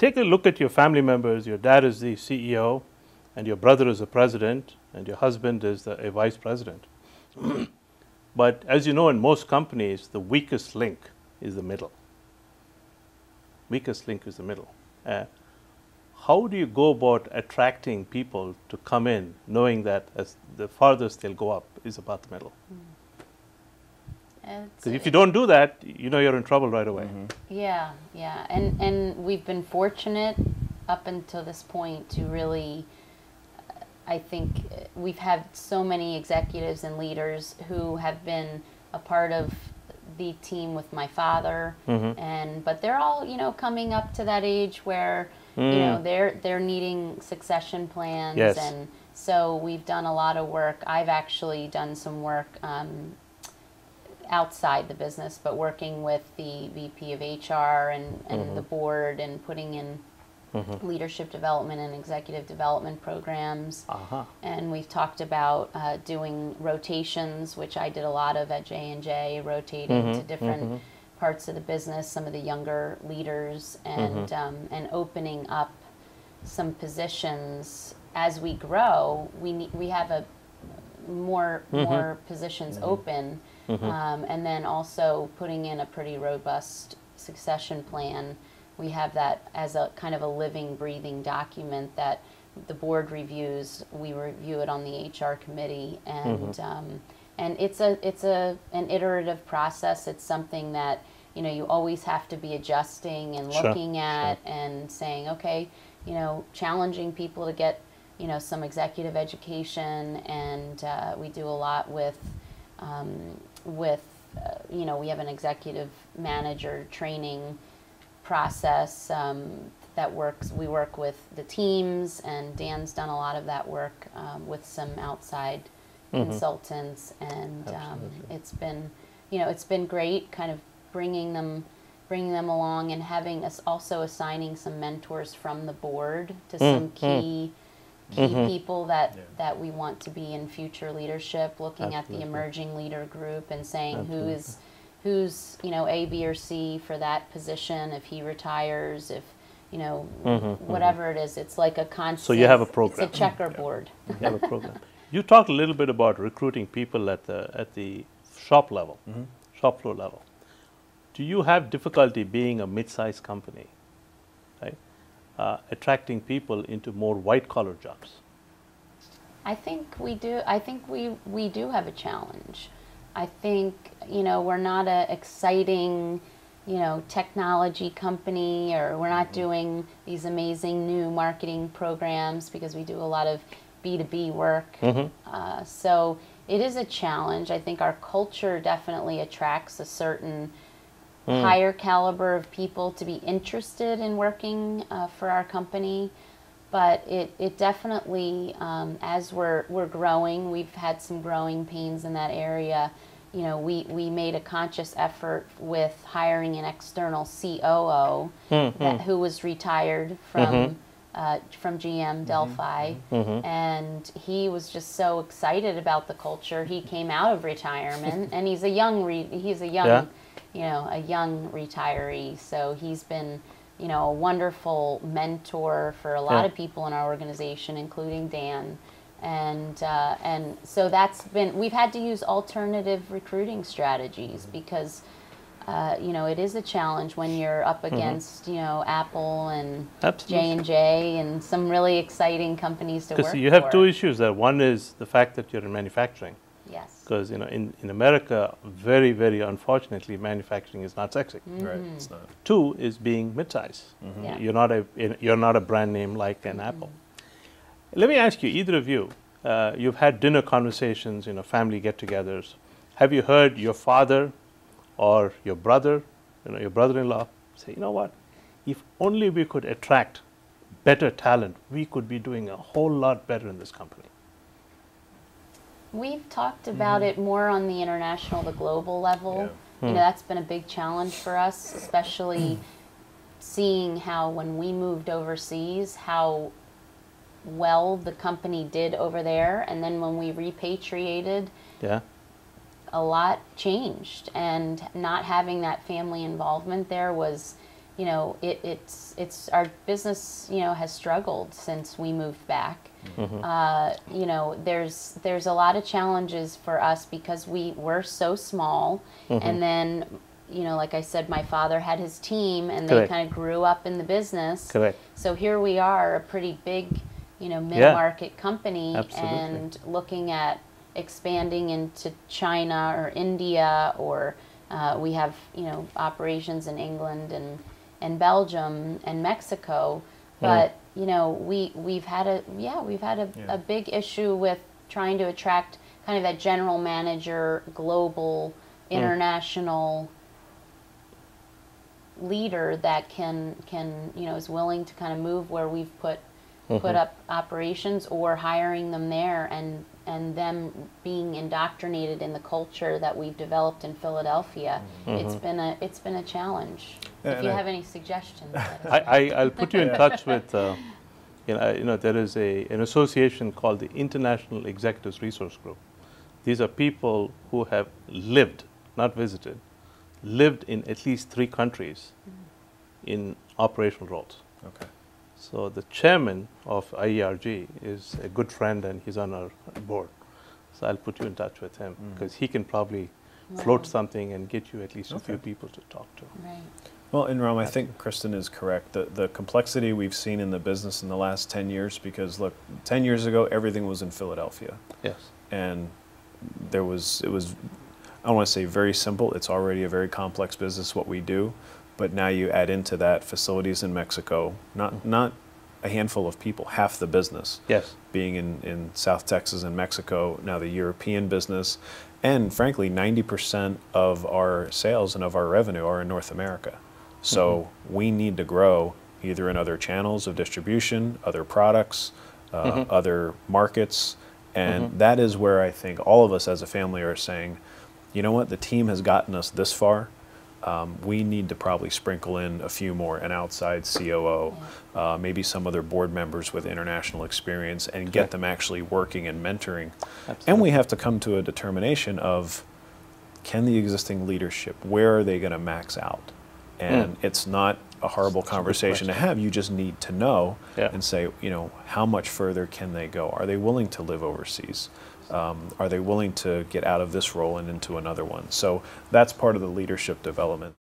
take a look at your family members. Your dad is the CEO, and your brother is the president, and your husband is a vice president. But as you know, in most companies, the weakest link is the middle. Weakest link is the middle. How do you go about attracting people to come in, knowing that as the farthest they'll go up is about the middle? Because if you don't do that, you know you're in trouble right away. Yeah, yeah. And we've been fortunate up until this point to really, I think we've had so many executives and leaders who have been a part of the team with my father, but they're all, you know, coming up to that age where, you know, they're needing succession plans. Yes. And so we've done a lot of work. I've actually done some work outside the business, but working with the VP of HR and the board and putting in leadership development and executive development programs. And we've talked about doing rotations, which I did a lot of at J&J, rotating to different parts of the business, some of the younger leaders, and opening up some positions. As we grow, we have a more positions open, and then also putting in a pretty robust succession plan. We have that as a kind of a living, breathing document that the board reviews. We review it on the HR committee, and it's an iterative process. It's something that, you know, you always have to be adjusting and looking at and saying, okay, you know, challenging people to get, you know, some executive education, and we do a lot with you know, we have an executive manager training process that works. We work with the teams, and Dan's done a lot of that work with some outside consultants, and it's been, you know, it's been great, kind of bringing them along, and having us also assigning some mentors from the board to some key people that we want to be in future leadership, looking at the emerging leader group and saying who's, you know, A, B, or C for that position, if he retires, if, you know, whatever it is. It's like a constant. So you have a program. It's a checkerboard. You have a program. You talked a little bit about recruiting people at the shop level, shop floor level. Do you have difficulty being a mid-sized company, right? Attracting people into more white-collar jobs? I think we do. I think we do have a challenge. I think, you know, we're not an exciting, you know, technology company, or we're not doing these amazing new marketing programs, because we do a lot of B2B work. So it is a challenge. I think our culture definitely attracts a certain higher caliber of people to be interested in working for our company. But it definitely, as we're growing, we've had some growing pains in that area. You know, we made a conscious effort with hiring an external COO who was retired from GM Delphi, and he was just so excited about the culture. He came out of retirement, and he's a young you know, a young retiree. So he's been, you know, a wonderful mentor for a lot of people in our organization, including Dan. And so that's been, we've had to use alternative recruiting strategies, because, you know, it is a challenge when you're up against, you know, Apple and J&J and some really exciting companies to work for. Because you have two issues there. One is the fact that you're in manufacturing. Yes. Because, you know, in America, very, very unfortunately, manufacturing is not sexy. Right, it's not. Two is being mid-size. You're not a brand name like an Apple. Let me ask you, either of you, you've had dinner conversations, you know, family get-togethers. Have you heard your father or your brother, you know, your brother-in-law say, you know what, if only we could attract better talent, we could be doing a whole lot better in this company? We've talked about it more on the international, the global level. You know, that's been a big challenge for us, especially seeing how when we moved overseas, how well the company did over there, and then when we repatriated, a lot changed, and not having that family involvement there was, you know, it's our business, you know, has struggled since we moved back. You know, there's a lot of challenges for us because we were so small, and then, you know, like I said, my father had his team, and they kind of grew up in the business. So here we are, a pretty big, you know, mid-market company, and looking at expanding into China or India, or we have, you know, operations in England and Belgium and Mexico, but you know, we've had a big issue with trying to attract kind of that general manager, global, international leader that can you know, is willing to kind of move where we've put up operations, or hiring them there and them being indoctrinated in the culture that we've developed in Philadelphia. It's been a challenge. If you have any suggestions, I'll put you in touch with. You know, there is an association called the International Executives Resource Group. These are people who have lived, not visited, lived in at least 3 countries in operational roles. Okay. So the chairman of IERG is a good friend, and he's on our board. So I'll put you in touch with him, because he can probably float something and get you at least a few people to talk to. Right. Well, in Ram, I think Christin is correct. The complexity we've seen in the business in the last 10 years, because look, 10 years ago, everything was in Philadelphia. Yes. And it was, I don't want to say very simple. It's already a very complex business, what we do. But now you add into that facilities in Mexico, not a handful of people, half the business. Yes. Being in South Texas and Mexico, now the European business, and frankly, 90% of our sales and of our revenue are in North America. So we need to grow either in other channels of distribution, other products, other markets, and that is where I think all of us as a family are saying, you know what, the team has gotten us this far. We need to probably sprinkle in a few more, an outside COO, maybe some other board members with international experience, and get them actually working and mentoring. Absolutely. And we have to come to a determination of, can the existing leadership, where are they going to max out? And it's not a horrible conversation to have. You just need to know and say, you know, how much further can they go? Are they willing to live overseas? Are they willing to get out of this role and into another one? So that's part of the leadership development.